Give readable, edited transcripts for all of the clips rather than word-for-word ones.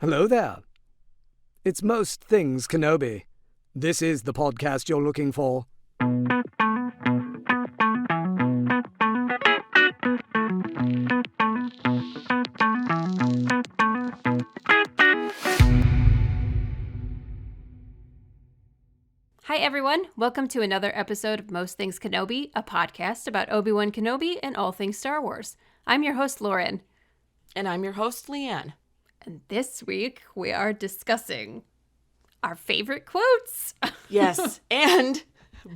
Hello there. It's Most Things Kenobi. This is the podcast you're looking for. Hi everyone, welcome to another episode of Most Things Kenobi, a podcast about Obi-Wan Kenobi and all things Star Wars. I'm your host, Lauren. And I'm your host, Leanne. And this week, we are discussing our favorite quotes. Yes, and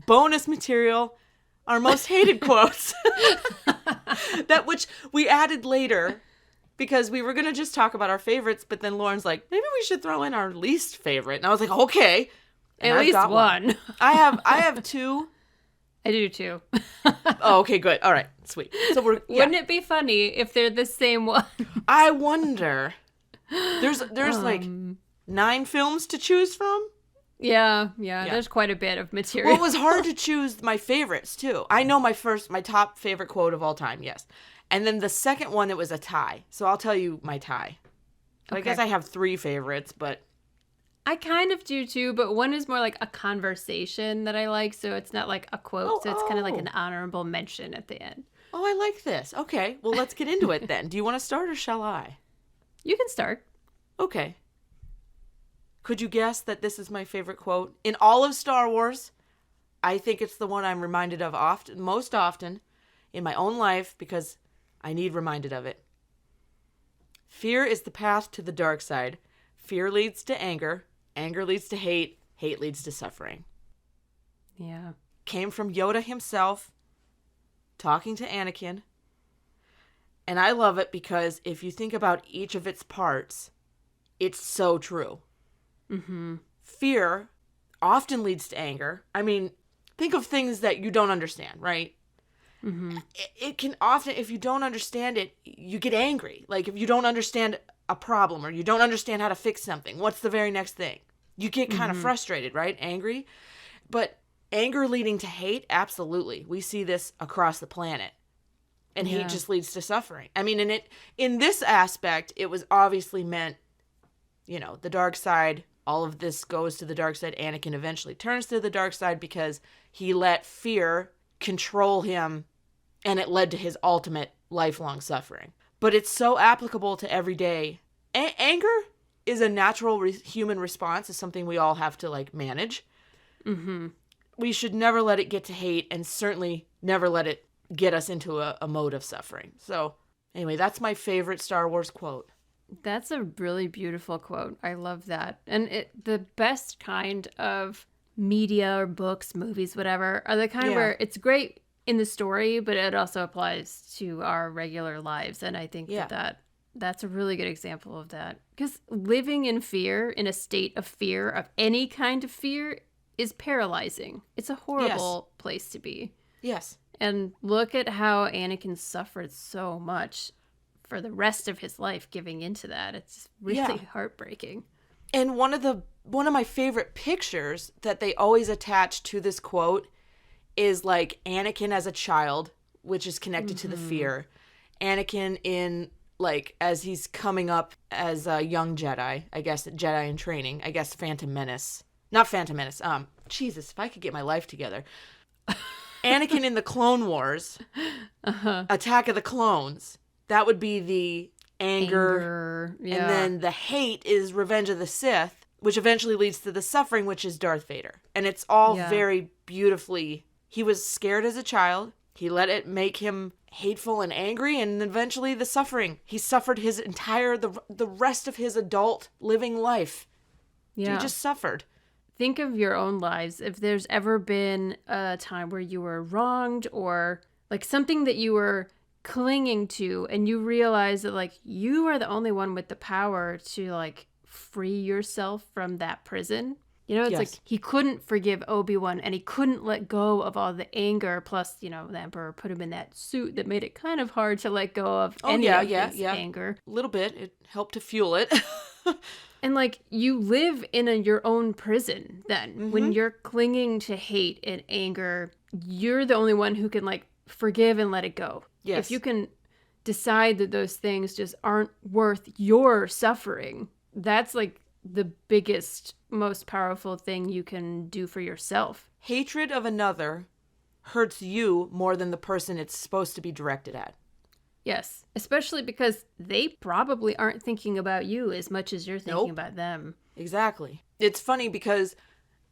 bonus material, our most hated quotes. That which we added later because we were going to just talk about our favorites, but then Lauren's like, maybe we should throw in our least favorite. And I was like, okay. And At least one. I have two. I do too. Oh, okay, good. All right, sweet. So Wouldn't it be funny if they're the same one? I wonder. There's like 9 films to choose from. Yeah. There's quite a bit of material. Well, it was hard to choose my favorites too. I know my top favorite quote of all time, yes. And then the second one, it was a tie. So I'll tell you my tie. Okay. I guess I have 3 favorites, but I kind of do too, but one is more like a conversation that I like, so it's not like a quote, so it's kind of like an honorable mention at the end. Oh, I like this. Okay, well, let's get into it then. Do you want to start or shall I? You can start. Okay. Could you guess that this is my favorite quote? In all of Star Wars, I think it's the one I'm reminded of most often in my own life because I need reminded of it. Fear is the path to the dark side. Fear leads to anger. Anger leads to hate. Hate leads to suffering. Yeah. Came from Yoda himself, talking to Anakin. And I love it because if you think about each of its parts, it's so true. Mm-hmm. Fear often leads to anger. I mean, think of things that you don't understand, right? Mm-hmm. It can often, if you don't understand it, you get angry. Like if you don't understand a problem or you don't understand how to fix something, what's the very next thing? You get kind of frustrated, right? Angry. But anger leading to hate, absolutely. We see this across the planet. And hate just leads to suffering. I mean, in this aspect, it was obviously meant, the dark side. All of this goes to the dark side. Anakin eventually turns to the dark side because he let fear control him, and it led to his ultimate lifelong suffering. But it's so applicable to everyday. Anger is a natural human response. It's something we all have to, manage. Mm-hmm. We should never let it get to hate, and certainly never let it get us into a mode of suffering. So, anyway, that's my favorite Star Wars quote. That's a really beautiful quote. I love that. And the best kind of media or books, movies, whatever, are the kind where it's great in the story, but it also applies to our regular lives. And I think that's a really good example of that. Because living in fear, in a state of fear, of any kind of fear, is paralyzing. It's a horrible place to be. Yes. And look at how Anakin suffered so much for the rest of his life giving into that. It's really heartbreaking. And one of my favorite pictures that they always attach to this quote is Anakin as a child, which is connected to the fear. Anakin in as he's coming up as a young Jedi, I guess Jedi in training, I guess Phantom Menace. Not Phantom Menace. Jesus, if I could get my life together. Anakin in the Clone Wars, Attack of the Clones. That would be the anger. And then the hate is Revenge of the Sith, which eventually leads to the suffering, which is Darth Vader. And it's all very beautifully. He was scared as a child. He let it make him hateful and angry, and eventually the suffering. He suffered his entire, the rest of his adult living life. Yeah. He just suffered. Think of your own lives. If there's ever been a time where you were wronged or something that you were clinging to and you realize that you are the only one with the power to free yourself from that prison. It's he couldn't forgive Obi-Wan and he couldn't let go of all the anger. Plus, the Emperor put him in that suit that made it kind of hard to let go of any of his anger. A little bit. It helped to fuel it. And you live in your own prison then. When you're clinging to hate and anger, you're the only one who can forgive and let it go. Yes. If you can decide that those things just aren't worth your suffering, that's like the biggest, most powerful thing you can do for yourself. Hatred of another hurts you more than the person it's supposed to be directed at. Yes, especially because they probably aren't thinking about you as much as you're thinking Nope. about them. Exactly. It's funny because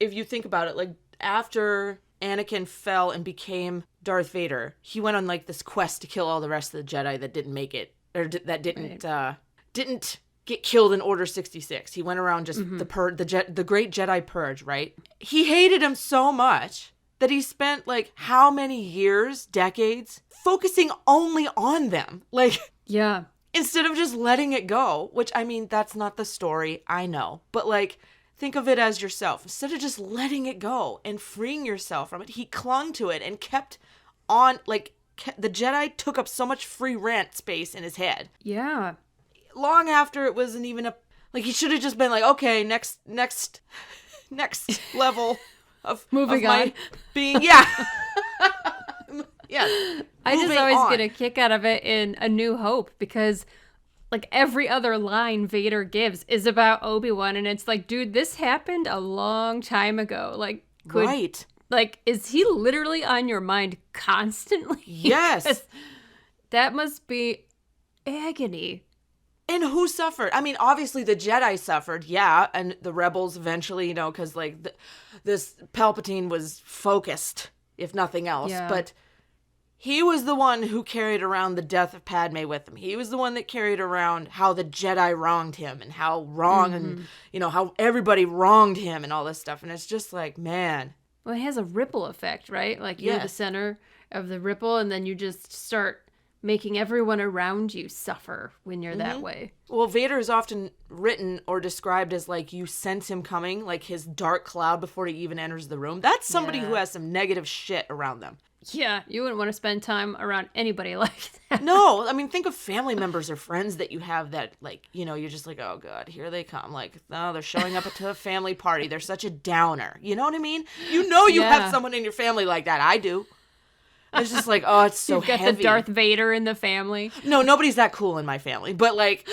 if you think about it, like after Anakin fell and became Darth Vader, he went on like this quest to kill all the rest of the Jedi that didn't make it, or that didn't get killed in Order 66. He went around just the Great Jedi Purge, right? He hated him so much that he spent like how many years, decades, focusing only on them. Like, Yeah. instead of just letting it go, which, I mean, that's not the story, I know. But, like, think of it as yourself. Instead of just letting it go and freeing yourself from it, he clung to it and kept on, like, the Jedi took up so much free rent space in his head. Yeah. Long after it wasn't even like, he should have just been like, okay, next level of Moving my on. being, yeah. Yeah. I just Moving always on. get a kick out of it in A New Hope because like every other line Vader gives is about Obi-Wan, and it's like, dude, this happened a long time ago. Like, Right. Like, is he literally on your mind constantly? Yes. 'Cause that must be agony. And who suffered? I mean, obviously the Jedi suffered, yeah, and the rebels eventually, because like this Palpatine was focused, if nothing else. Yeah. But he was the one who carried around the death of Padme with him. He was the one that carried around how the Jedi wronged him and how wrong and how everybody wronged him and all this stuff. And it's just like, man. Well, it has a ripple effect, right? Like you're the Yes. center of the ripple, and then you just start making everyone around you suffer when you're that way. Well, Vader is often written or described as like you sense him coming, like his dark cloud before he even enters the room. That's somebody who has some negative shit around them. Yeah, you wouldn't want to spend time around anybody like that. No, I mean, think of family members or friends that you have that, like, you're just like, oh, God, here they come. Like, no, they're showing up to a family party. They're such a downer. You know what I mean? You Yeah. have someone in your family like that. I do. It's just like, oh, it's so You've got heavy. the Darth Vader in the family. No, nobody's that cool in my family. But, like,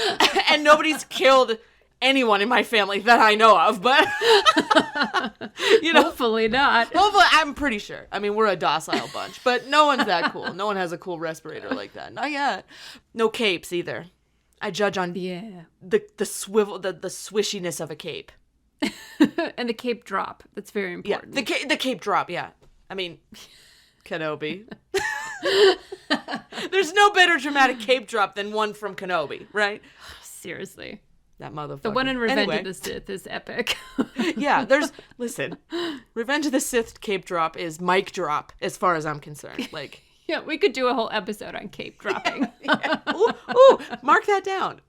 and nobody's killed anyone in my family that I know of. But, Hopefully not. hopefully, I'm pretty sure. I mean, we're a docile bunch, but no one's that cool. No one has a cool respirator like that. Not yet. No capes either. I judge on Yeah. the swivel, the swishiness of a cape. And the cape drop. That's very Yeah, important. the cape drop. Yeah, I mean, Kenobi. There's no better dramatic cape drop than one from Kenobi, right? Seriously. That motherfucker. The one in Revenge Anyway, of the Sith is epic. yeah, listen, Revenge of the Sith cape drop is mic drop as far as I'm concerned. Like, Yeah, we could do a whole episode on cape dropping. ooh, mark that down.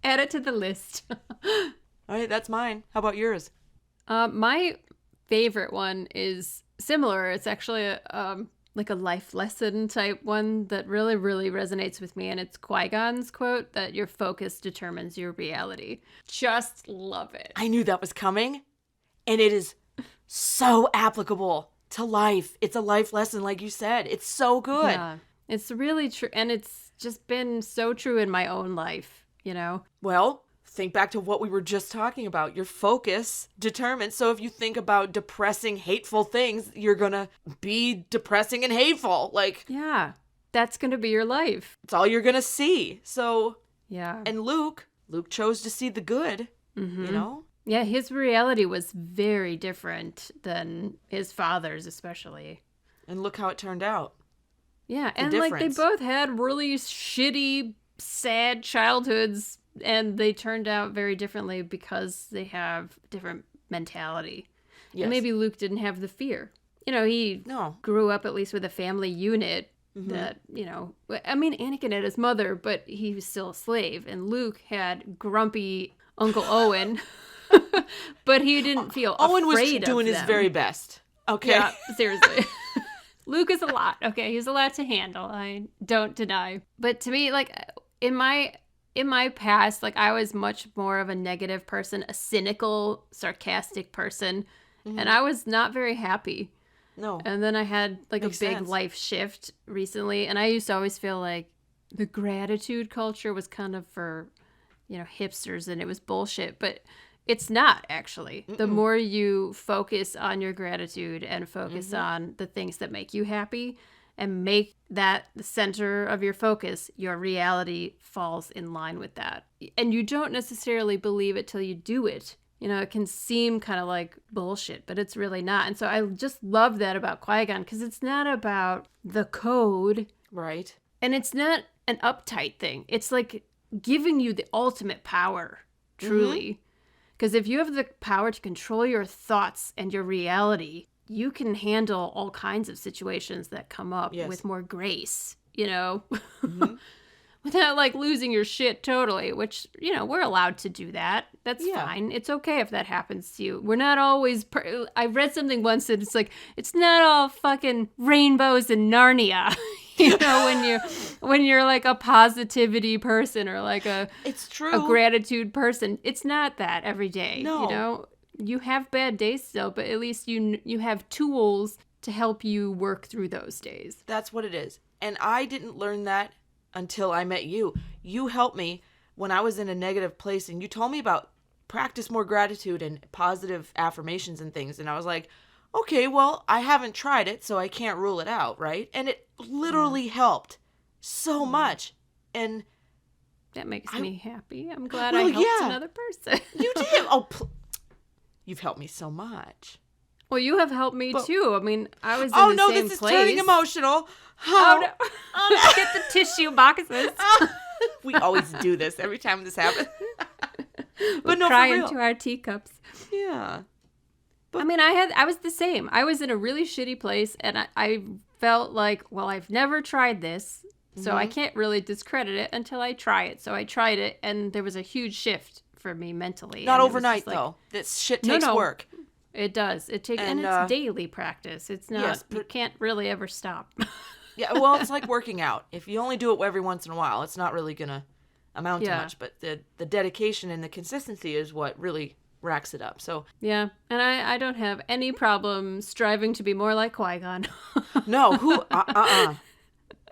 Add it to the list. All right, that's mine. How about yours? My favorite one is similar. It's actually like a life lesson type one that really, really resonates with me. And it's Qui-Gon's quote that your focus determines your reality. Just love it. I knew that was coming, and it is so applicable to life. It's a life lesson, like you said. It's so good. Yeah, it's really true. And it's just been so true in my own life, Well, think back to what we were just talking about. Your focus determines. So if you think about depressing, hateful things, you're going to be depressing and hateful. Like, Yeah, that's going to be your life. it's all you're going to see. So, Yeah. and Luke chose to see the good, Yeah, his reality was very different than his father's, especially. And look how it turned out. Yeah, and like they difference. both had really shitty, sad childhoods, and they turned out very differently because they have different mentality. Yes. And maybe Luke didn't have the fear. He No. grew up at least with a family unit that, I mean, Anakin had his mother, but he was still a slave, and Luke had grumpy Uncle Owen, but he didn't feel Owen was afraid doing of his them. very best. Okay. Yeah, seriously. Luke is a lot. Okay, he's a lot to handle. I don't deny. But to me, like in my past, like I was much more of a negative person, a cynical, sarcastic person, and I was not very happy. No. And then I had like Makes a big sense. life shift recently, and I used to always feel like the gratitude culture was kind of for, hipsters and it was bullshit, but it's not actually. The more you focus on your gratitude and focus on the things that make you happy and make that the center of your focus, your reality falls in line with that. And you don't necessarily believe it till you do it. It can seem kind of like bullshit, but it's really not. And so I just love that about Qui-Gon, because it's not about the code. Right. And it's not an uptight thing. It's like giving you the ultimate power, truly. Because if you have the power to control your thoughts and your reality, you can handle all kinds of situations that come up with more grace, without like losing your shit totally, which, we're allowed to do that. That's fine. It's okay if that happens to you. We're not always, I read something once that it's like, it's not all fucking rainbows and Narnia, when you're like a positivity person or like it's true. A gratitude person. It's not that every day, No. You have bad days still, but at least you have tools to help you work through those days. That's what it is. And I didn't learn that until I met you. You helped me when I was in a negative place, and you told me about practice more gratitude and positive affirmations and things. And I was like, okay, well, I haven't tried it, so I can't rule it out, right? And it literally helped so much. And that makes me happy. I'm glad I helped another person. You did. You've helped me so much. Well, you have helped me too. I mean, I was in the same place. Oh, no, this is turning emotional. Oh, no. Let's get the tissue boxes. We always do this every time this happens. But no, cry into our teacups. Yeah. But, I mean, I was the same. I was in a really shitty place, and I felt like, well, I've never tried this, so I can't really discredit it until I try it. So I tried it, and there was a huge shift for me mentally. Not overnight, though. This shit takes work. It does. It takes, and it's daily practice. It's not, you can't really ever stop. Yeah, well, it's like working out. If you only do it every once in a while, it's not really going to amount to much. But the dedication and the consistency is what really racks it up. So yeah, and I don't have any problem striving to be more like Qui-Gon. No,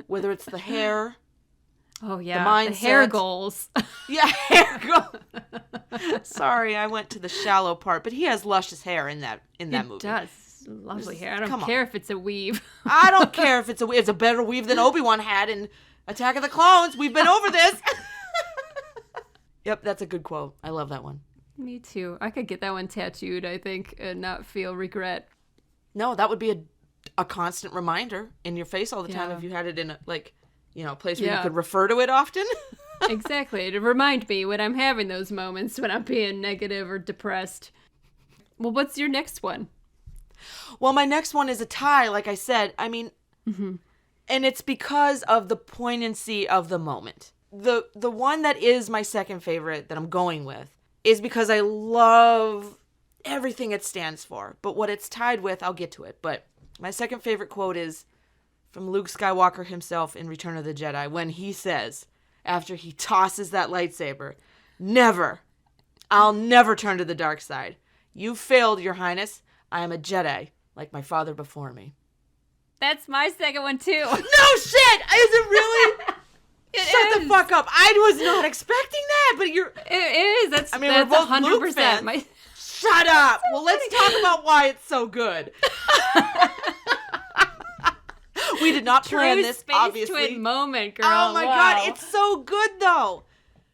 whether it's the hair. Oh yeah, the mindset. The hair goals. Yeah, hair goals. Sorry, I went to the shallow part, but he has luscious hair in that movie. He does. Lovely hair. I don't care if it's a weave. I don't care if it's a weave. It's a better weave than Obi-Wan had in Attack of the Clones. We've been over this. Yep, that's a good quote. I love that one. Me too. I could get that one tattooed, I think, and not feel regret. No, that would be a constant reminder in your face all the time if you had it in a place where you could refer to it often. Exactly. To remind me when I'm having those moments when I'm being negative or depressed. Well, what's your next one? Well, my next one is a tie, like I said. I mean, and it's because of the poignancy of the moment. The one that is my second favorite that I'm going with is because I love everything it stands for. But what it's tied with, I'll get to it. But my second favorite quote is from Luke Skywalker himself in Return of the Jedi, when he says, after he tosses that lightsaber, I'll never turn to the dark side. You failed, Your Highness. I am a Jedi, like my father before me. That's my second one, too. No shit! Is it really? Shut the fuck up. I was not expecting that, but you're... It is. That's we're both 100%. Luke fans. Shut up! Well, let's talk about why it's so good. We did not plan this, obviously. Twin moment, girl. Oh my God, it's so good, though.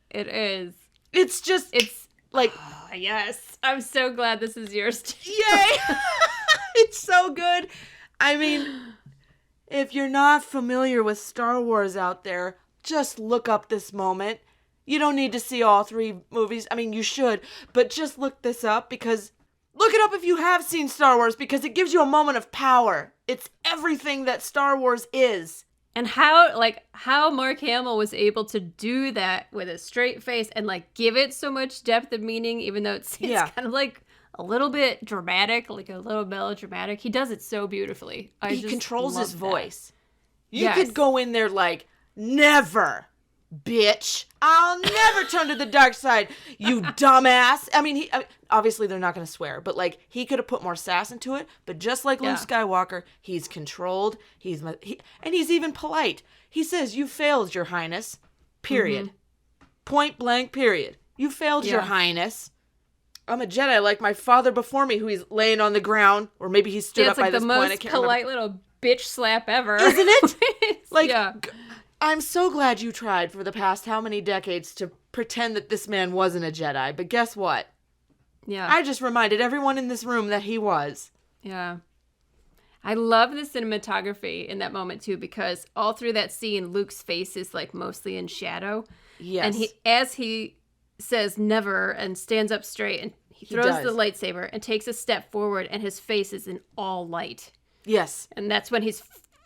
It is. It's just... It's like... Oh, yes. I'm so glad this is yours, too. Yay! It's so good. I mean, if you're not familiar with Star Wars out there, just look up this moment. You don't need to see all three movies. I mean, you should, but just look this up because... Look it up if you have seen Star Wars because it gives you a moment of power. It's everything that Star Wars is. And how Mark Hamill was able to do that with a straight face and give it so much depth of meaning, even though it's kind of a little bit dramatic, like a little melodramatic. He does it so beautifully. He controls his voice. You could go in there never, bitch. I'll never turn to the dark side, you dumbass. I mean, obviously they're not going to swear, but he could have put more sass into it. But just like Luke Skywalker, he's controlled. And he's even polite. He says, "You failed, Your Highness." Period. Point blank, period. You failed, Your Highness. I'm a Jedi like my father before me, who he's laying on the ground, or maybe he stood up by this point. I it's like can't the most polite remember. little bitch slap ever. Isn't it? Like, yeah. I'm so glad you tried for the past how many decades to pretend that this man wasn't a Jedi, but guess what? Yeah. I just reminded everyone in this room that he was. Yeah. I love the cinematography in that moment too, because all through that scene, Luke's face is like mostly in shadow. Yes. And as he says never and stands up straight and he throws the lightsaber and takes a step forward and his face is in all light. Yes. And that's when he's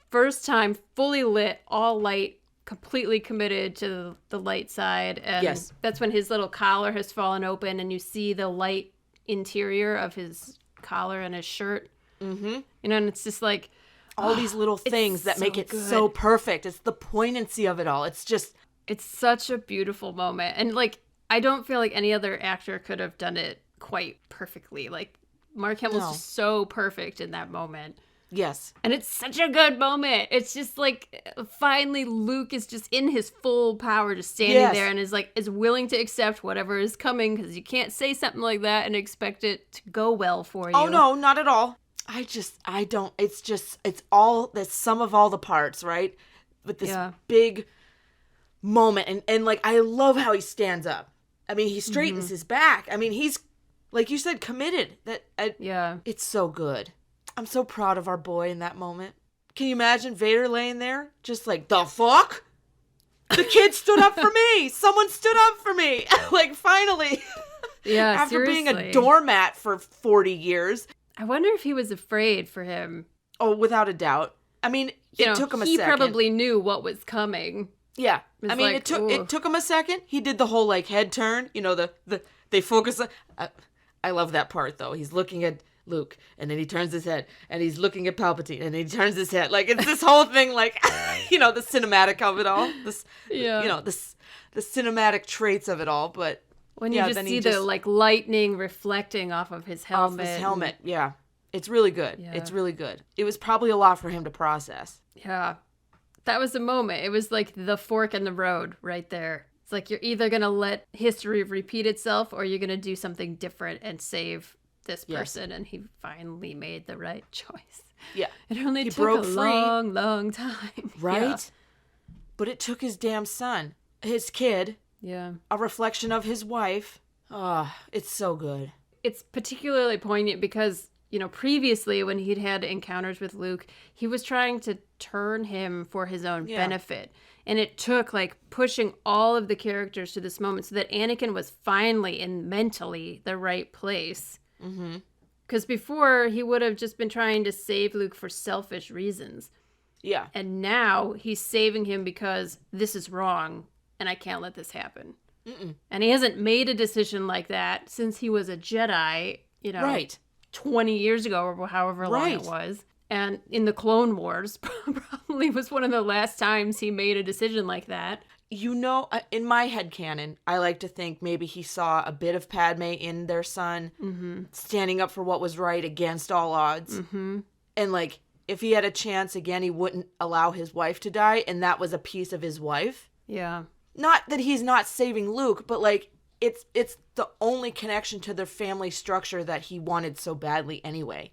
first time fully lit, all light, completely committed to the light side. And that's when his little collar has fallen open and you see the light interior of his collar and his shirt. Mm-hmm. You know, and it's just like all these little things that make it so perfect. It's the poignancy of it all. It's such a beautiful moment. And like, I don't feel like any other actor could have done it quite perfectly. Like Mark Hamill's just so perfect in that moment. Yes. And it's such a good moment. It's just like finally Luke is just in his full power, just standing there and is willing to accept whatever is coming, because you can't say something like that and expect it to go well for you. Oh no, not at all. I don't, it's all the sum of all the parts, right? With this big moment. And like, I love how he stands up. I mean, he straightens his back. I mean, he's, like you said, committed. It's so good. I'm so proud of our boy in that moment. Can you imagine Vader laying there? Just like, the fuck? The kid stood up for me. Someone stood up for me. Like, finally. Yeah, After seriously. being a doormat for 40 years. I wonder if he was afraid for him. Oh, without a doubt. I mean, it took him a second. He probably knew what was coming. Yeah. I mean, like, it took him a second. He did the whole, like, head turn. You know, they focus on... I love that part, though. He's looking at Luke, and then he turns his head, and he's looking at Palpatine, and then he turns his head. Like, it's this whole thing, like, you know, the cinematic of it all. You know, the cinematic traits of it all, but... When you just see the, like, lightning reflecting off of his helmet. Off his helmet, yeah. It's really good. Yeah. It's really good. It was probably a lot for him to process. Yeah. That was a moment. It was like the fork in the road right there. It's like you're either going to let history repeat itself or you're going to do something different and save this person. And he finally made the right choice. Yeah. It only took a long, long time. Right? Yeah. But it took his damn son, his kid, a reflection of his wife. Oh, it's so good. It's particularly poignant because, you know, previously when he'd had encounters with Luke, he was trying to turn him for his own benefit. And it took, like, pushing all of the characters to this moment so that Anakin was finally in mentally the right place. Mm-hmm. Because before, he would have just been trying to save Luke for selfish reasons. Yeah. And now he's saving him because this is wrong and I can't let this happen. Mm-mm. And he hasn't made a decision like that since he was a Jedi, you know, 20 years ago or however long it was. And in the Clone Wars, probably was one of the last times he made a decision like that. You know, in my headcanon, I like to think maybe he saw a bit of Padme in their son, standing up for what was right against all odds. Mm-hmm. And, like, if he had a chance again, he wouldn't allow his wife to die, and that was a piece of his wife. Yeah. Not that he's not saving Luke, but, like, it's the only connection to their family structure that he wanted so badly anyway.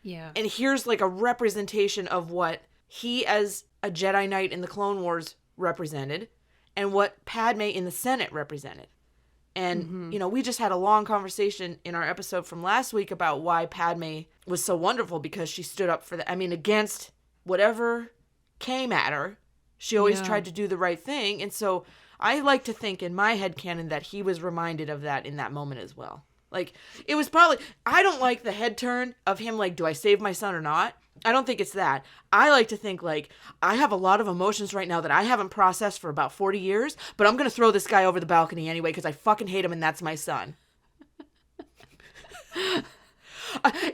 Yeah. And here's, like, a representation of what he as a Jedi Knight in the Clone Wars represented and what Padme in the Senate represented. And, you know, we just had a long conversation in our episode from last week about why Padme was so wonderful, because she stood up for against whatever came at her. She always tried to do the right thing. And so I like to think in my headcanon that he was reminded of that in that moment as well. Like, it was probably, I don't like the head turn of him, like, do I save my son or not? I don't think it's that. I like to think, like, I have a lot of emotions right now that I haven't processed for about 40 years, but I'm going to throw this guy over the balcony anyway because I fucking hate him and that's my son.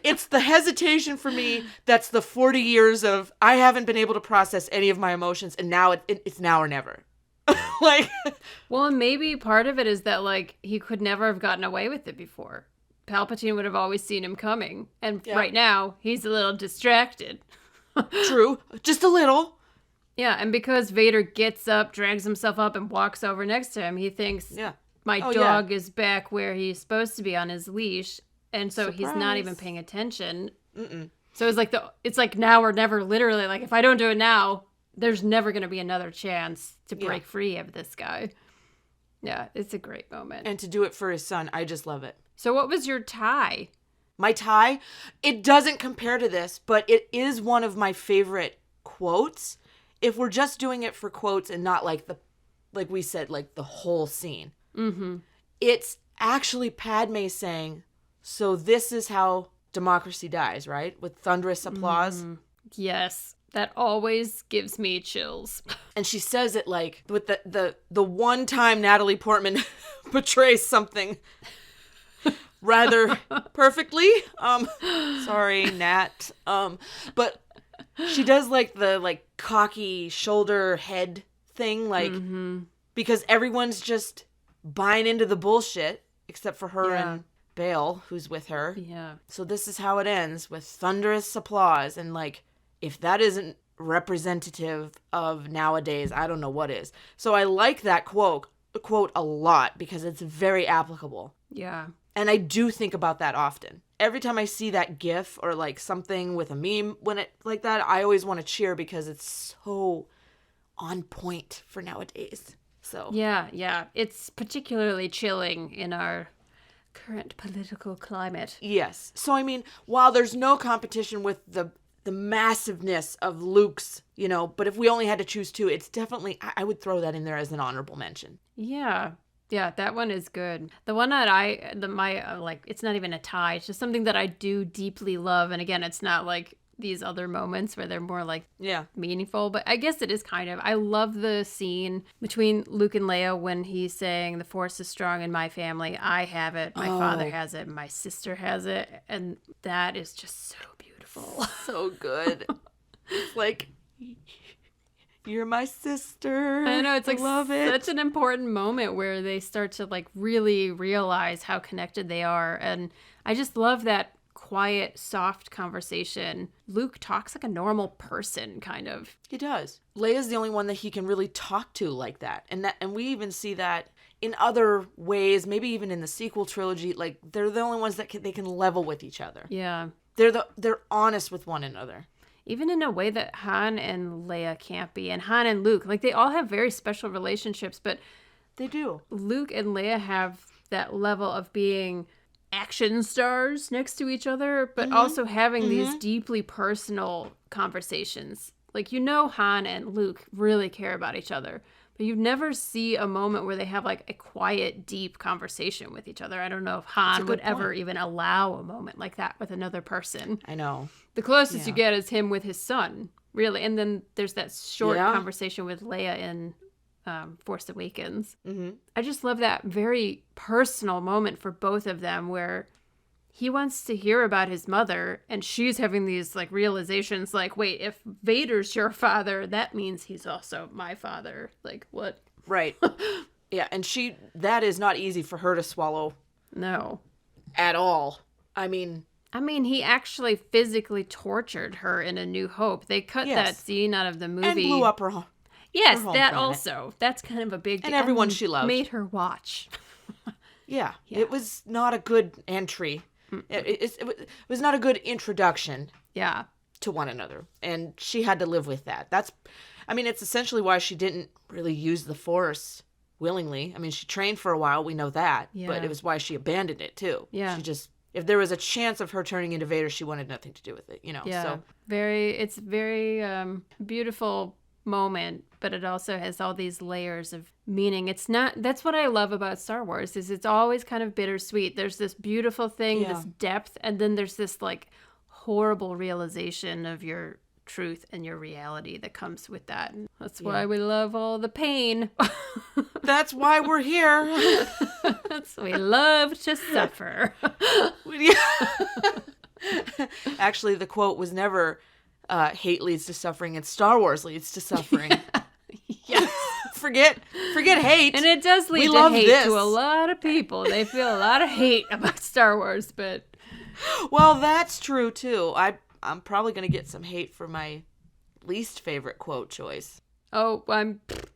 It's the hesitation for me that's the 40 years of I haven't been able to process any of my emotions, and now it's now or never. Like, well, and maybe part of it is that, like, he could never have gotten away with it before. Palpatine would have always seen him coming. And right now, he's a little distracted. True. Just a little. Yeah, and because Vader gets up, drags himself up, and walks over next to him, he thinks, my dog is back where he's supposed to be on his leash, and so he's not even paying attention. So it's like now or never, literally. Like, if I don't do it now, there's never going to be another chance to break free of this guy. Yeah, it's a great moment. And to do it for his son, I just love it. So what was your tie? My tie? It doesn't compare to this, but it is one of my favorite quotes. If we're just doing it for quotes and not like we said, like the whole scene. Mm-hmm. It's actually Padme saying, so this is how democracy dies, right? With thunderous applause. Mm-hmm. Yes. That always gives me chills. And she says it like with the one time Natalie Portman portrays something rather perfectly. Sorry, Nat. But she does like the cocky shoulder head thing, like because everyone's just buying into the bullshit except for her and Bale, who's with her. Yeah. So this is how it ends, with thunderous applause. And like, if that isn't representative of nowadays, I don't know what is. So I like that quote a lot because it's very applicable. Yeah. And I do think about that often. Every time I see that GIF or like something with a meme when it like that, I always want to cheer because it's so on point for nowadays. So yeah. It's particularly chilling in our current political climate. Yes. So I mean, while there's no competition with the massiveness of Luke's, but if we only had to choose two, it's definitely, I would throw that in there as an honorable mention. Yeah, that one is good. The one that it's not even a tie. It's just something that I do deeply love. And again, it's not like these other moments where they're more like meaningful, but I guess it is kind of. I love the scene between Luke and Leia when he's saying the Force is strong in my family. I have it. My father has it. My sister has it. And that is just so beautiful. So good. It's like, you're my sister. I know, it's like love it. Such an important moment where they start to like really realize how connected they are. And I just love that quiet, soft conversation. Luke talks like a normal person, kind of. He does. Leia's the only one that he can really talk to like that. And we even see that in other ways, maybe even in the sequel trilogy. Like, they're the only ones that they can level with each other. Yeah. They're honest with one another. Even in a way that Han and Leia can't be. And Han and Luke, like, they all have very special relationships, but they do. Luke and Leia have that level of being action stars next to each other, but also having these deeply personal conversations. Like, Han and Luke really care about each other, but you never see a moment where they have like a quiet, deep conversation with each other. I don't know if Han would ever even allow a moment like that with another person. I know. The closest you get is him with his son, really. And then there's that short conversation with Leia in Force Awakens. Mm-hmm. I just love that very personal moment for both of them where he wants to hear about his mother and she's having these like realizations like, wait, if Vader's your father, that means he's also my father. Like, what? Right. Yeah, and that is not easy for her to swallow. No. At all. I mean, he actually physically tortured her in A New Hope. They cut that scene out of the movie. And blew up her home. Yes, that planet. Also. That's kind of a big deal. And everyone she loved. Made her watch. Yeah, it was not a good entry. It was not a good introduction to one another. And she had to live with that. It's essentially why she didn't really use the Force willingly. I mean, she trained for a while, we know that. Yeah. But it was why she abandoned it, too. Yeah. She just, if there was a chance of her turning into Vader, she wanted nothing to do with it, Yeah. So. It's very beautiful moment, but it also has all these layers of meaning. That's what I love about Star Wars, is it's always kind of bittersweet. There's this beautiful thing, this depth, and then there's this like horrible realization of your truth and your reality that comes with that. And that's why we love all the pain. That's why we're here. We love to suffer. Actually, the quote was never hate leads to suffering, and Star Wars leads to suffering. Yes. Forget hate. And it does lead to hate to a lot of people. They feel a lot of hate about Star Wars, but... Well, that's true, too. I'm probably going to get some hate for my least favorite quote choice. Oh,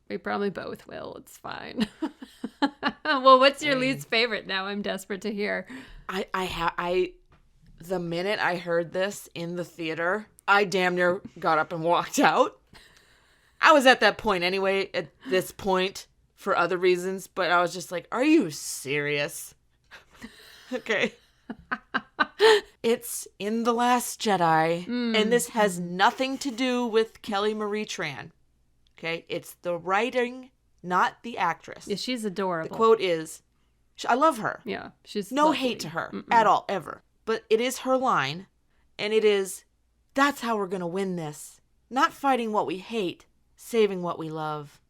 we probably both will. It's fine. Well, what's your least favorite now? I'm desperate to hear. The minute I heard this in the theater, I damn near got up and walked out. I was at that point anyway, at this point, for other reasons, but I was just like, are you serious? Okay. It's in The Last Jedi, and this has nothing to do with Kelly Marie Tran. Okay? It's the writing, not the actress. Yeah, she's adorable. The quote is, I love her. Yeah, she's no lovely. hate to her at all, ever. But it is her line, and it is, that's how we're going to win this. Not fighting what we hate, saving what we love.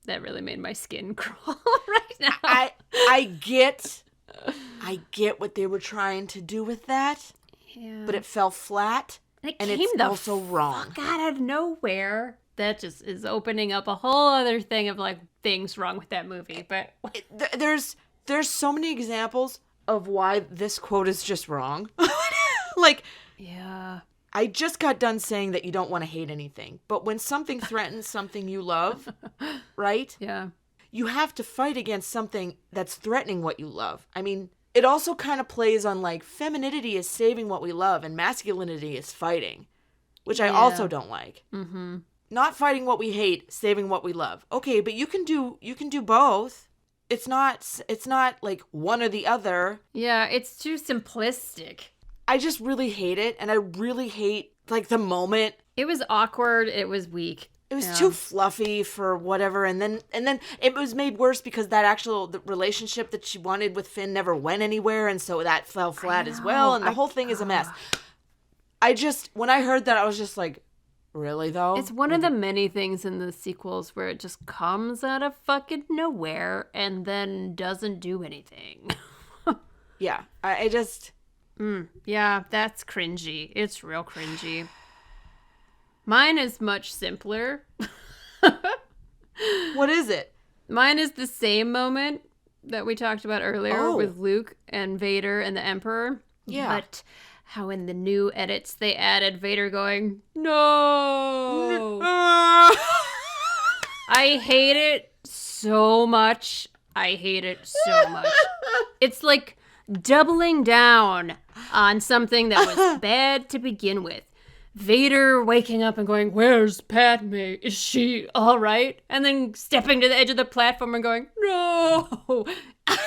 That really made my skin crawl right now. I get what they were trying to do with that, but it fell flat, and it's also wrong. Fuck out of nowhere. That just is opening up a whole other thing of like things wrong with that movie. But there's so many examples of why this quote is just wrong. Like, yeah. I just got done saying that you don't want to hate anything, but when something threatens something you love, right? Yeah. You have to fight against something that's threatening what you love. I mean, it also kind of plays on like femininity is saving what we love and masculinity is fighting, which I also don't like. Mm-hmm. Not fighting what we hate, saving what we love. Okay, but you can do both. It's not like one or the other. Yeah, it's too simplistic. I just really hate it, and I really hate like the moment. It was awkward. It was weak. It was too fluffy for whatever, and then it was made worse because the relationship that she wanted with Finn never went anywhere, and so that fell flat as well, and the whole thing is a mess. When I heard that, I was just like, really though? It's one of the many things in the sequels where it just comes out of fucking nowhere and then doesn't do anything. Yeah, I just... Yeah, that's cringy. It's real cringy. Mine is much simpler. What is it? Mine is the same moment that we talked about earlier with Luke and Vader and the Emperor. Yeah. But how in the new edits they added Vader going, no! I hate it so much. It's like doubling down on something that was bad to begin with. Vader waking up and going, where's Padme? Is she all right? And then stepping to the edge of the platform and going, no!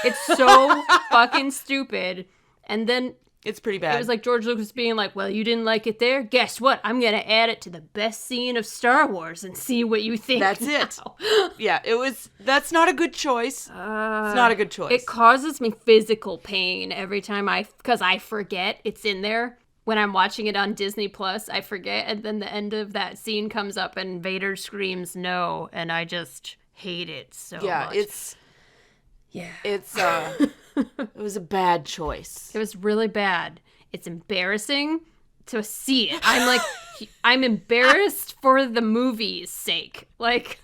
It's so fucking stupid. And then it's pretty bad. It was like George Lucas being like, well, you didn't like it there? Guess what? I'm going to add it to the best scene of Star Wars and see what you think. That's now. it. Yeah, that's not a good choice. It's not a good choice. It causes me physical pain every time because I forget it's in there. When I'm watching it on Disney Plus, I forget. And then the end of that scene comes up and Vader screams no. And I just hate it so much. It was a bad choice. It was really bad. It's embarrassing to see it. I'm embarrassed for the movie's sake. Like,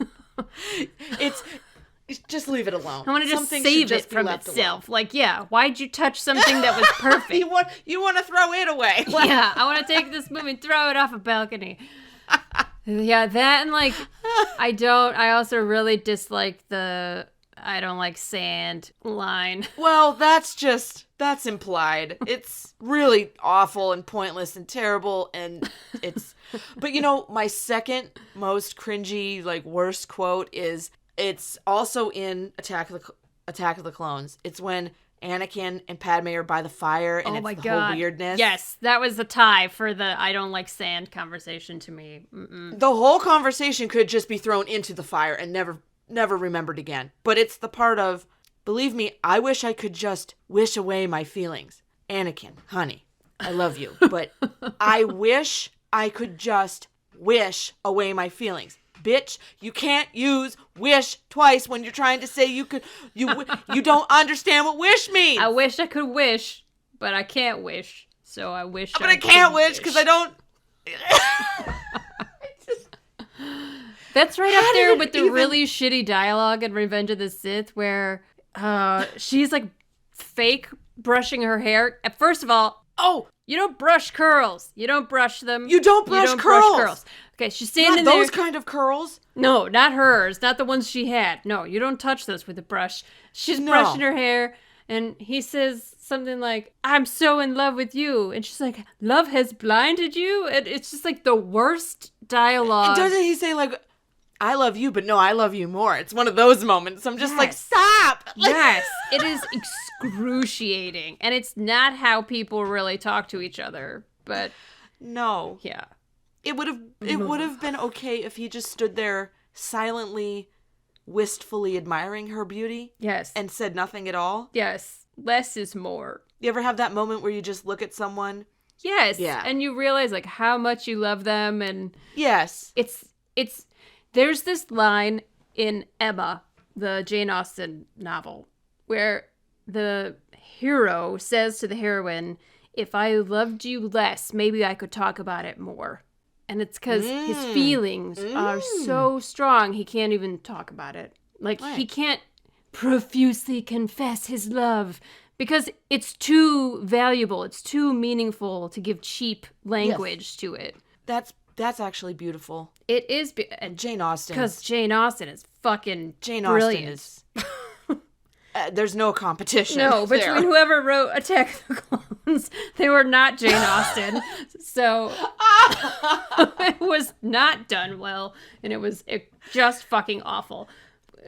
it's just leave it alone. I want to just save it from itself. Alone. Like, yeah, why'd you touch something that was perfect? you want to throw it away. Yeah, I want to take this movie and throw it off a balcony. Yeah, that and like, I also really dislike the I don't like sand line. Well, that's implied. It's really awful and pointless and terrible, and but my second most cringy, like worst quote is, it's also in Attack of the Clones. It's when Anakin and Padme are by the fire, and it's the whole weirdness. Yes, that was the tie for the I don't like sand conversation to me. Mm-mm. The whole conversation could just be thrown into the fire and never remembered again. But it's the part of, believe me, I wish I could just wish away my feelings. Anakin, honey, I love you, but I wish I could just wish away my feelings. Bitch, you can't use wish twice when you're trying to say you don't understand what wish means. I wish I could wish, but I can't wish. So I wish I can't wish because I don't. That's right up there with the really shitty dialogue in Revenge of the Sith where she's like fake brushing her hair. First of all, Oh, You don't brush curls. You don't brush them. You don't brush curls. Okay, she's standing not there. those kind of curls. No, not hers. Not the ones she had. No, you don't touch those with a brush. She's No. brushing her hair, and he says something like, I'm so in love with you. And she's like, love has blinded you? And it's just like the worst dialogue. Doesn't he say, like, I love you, but no, I love you more? It's one of those moments. I'm just like, Yes. stop. Yes, it is excruciating. And it's not how people really talk to each other. But No. yeah. It would have been okay if he just stood there silently, wistfully admiring her beauty Yes. and said nothing at all. Yes. Less is more. You ever have that moment where you just look at someone? Yes. Yeah. And you realize like how much you love them, and Yes. it's there's this line in Emma, the Jane Austen novel, where the hero says to the heroine, if I loved you less, maybe I could talk about it more. And it's because his feelings are so strong, he can't even talk about it. Like, he can't profusely confess his love because it's too valuable, it's too meaningful to give cheap language to it. That's actually beautiful. It is, And Jane Austen. because Jane Austen is fucking Jane brilliant. Austen is... there's no competition. No, there. between whoever wrote Attack of the Clones, they were not Jane Austen. So it was not done well, and it was just fucking awful.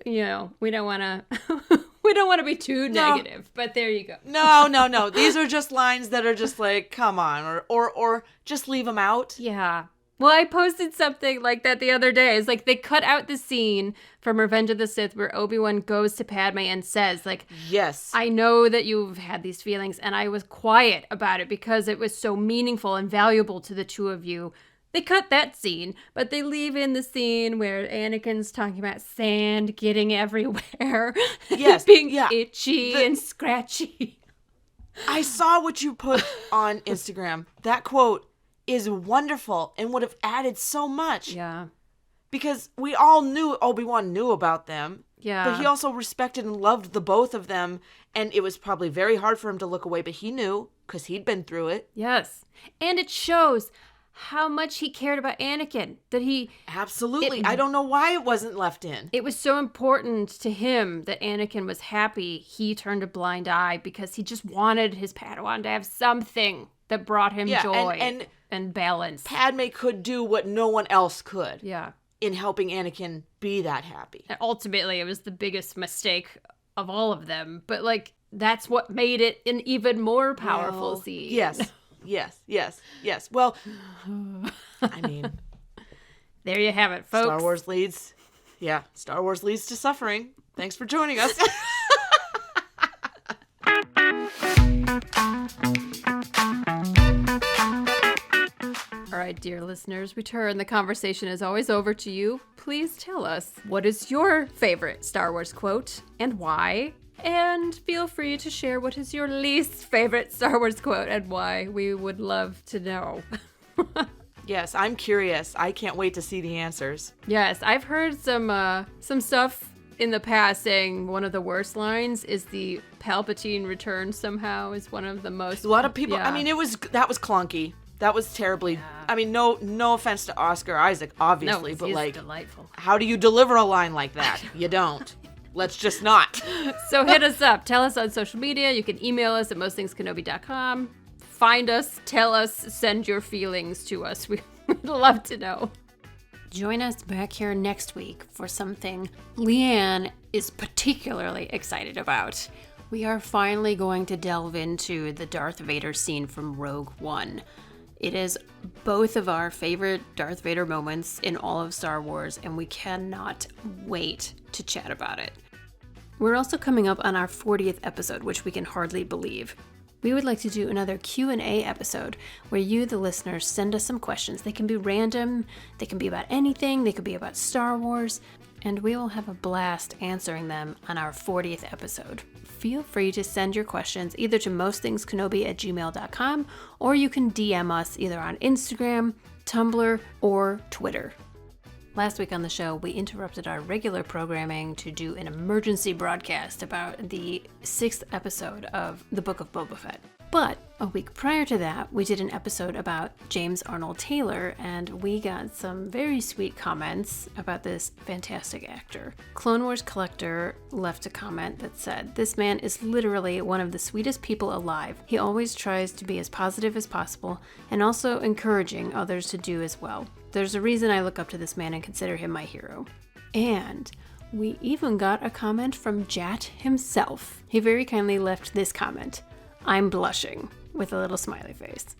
You know, we don't want to be too negative, but there you go. No. These are just lines that are just like, come on, or just leave them out. Yeah. Well, I posted something like that the other day. It's like they cut out the scene from Revenge of the Sith where Obi-Wan goes to Padme and says, like, Yes. I know that you've had these feelings, and I was quiet about it because it was so meaningful and valuable to the two of you. They cut that scene, but they leave in the scene where Anakin's talking about sand getting everywhere. Yes, being yeah. itchy and scratchy. I saw what you put on Instagram. That quote is wonderful and would have added so much. Yeah. Because we all knew Obi-Wan knew about them. Yeah. But he also respected and loved the both of them. And it was probably very hard for him to look away, but he knew because he'd been through it. Yes. And it shows how much he cared about Anakin, that Absolutely. I don't know why it wasn't left in. it was so important to him that Anakin was happy. He turned a blind eye because he just wanted his Padawan to have something that brought him joy and balance. Padme could do what no one else could Yeah. in helping Anakin be that happy. And ultimately, it was the biggest mistake of all of them. But, like, that's what made it an even more powerful scene. Yes. Well, I mean, There you have it, folks. Star Wars leads to suffering. Thanks for joining us. All right, dear listeners, we turn the conversation is always over to you. Please tell us, what is your favorite Star Wars quote and why? And feel free to share what is your least favorite Star Wars quote and why. We would love to know. Yes, I'm curious. I can't wait to see the answers. Yes, I've heard some stuff in the past saying one of the worst lines is the Palpatine return somehow is one of the most. A lot of people. Yeah. I mean, that was clunky. That was terribly. I mean, no offense to Oscar Isaac, obviously, no, but he's like, delightful. how do you deliver a line like that? You don't. Let's just not. So hit us up. Tell us on social media. You can email us at mostthingskenobi.com. Find us, tell us, send your feelings to us. We'd love to know. Join us back here next week for something Leanne is particularly excited about. We are finally going to delve into the Darth Vader scene from Rogue One. It is both of our favorite Darth Vader moments in all of Star Wars, and we cannot wait to chat about it. We're also coming up on our 40th episode, which we can hardly believe. We would like to do another Q&A episode where you, the listeners, send us some questions. They can be random, they can be about anything, they could be about Star Wars, and we will have a blast answering them on our 40th episode. Feel free to send your questions either to mostthingskenobi@gmail.com, or you can DM us either on Instagram, Tumblr, or Twitter. Last week on the show, we interrupted our regular programming to do an emergency broadcast about the 6th episode of The Book of Boba Fett. But a week prior to that, we did an episode about James Arnold Taylor, and we got some very sweet comments about this fantastic actor. Clone Wars Collector left a comment that said, "This man is literally one of the sweetest people alive. He always tries to be as positive as possible and also encouraging others to do as well. There's a reason I look up to this man and consider him my hero." And we even got a comment from Jat himself. He very kindly left this comment, "I'm blushing," with a little smiley face.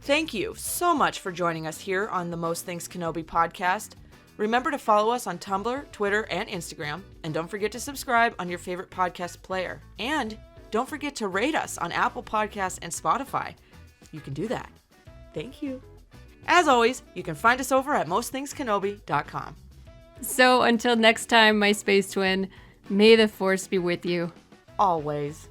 Thank you so much for joining us here on the Most Things Kenobi podcast. Remember to follow us on Tumblr, Twitter, and Instagram. And don't forget to subscribe on your favorite podcast player. And don't forget to rate us on Apple Podcasts and Spotify. You can do that. Thank you. As always, you can find us over at mostthinkskenobi.com. So until next time, my space twin, may the Force be with you. Always.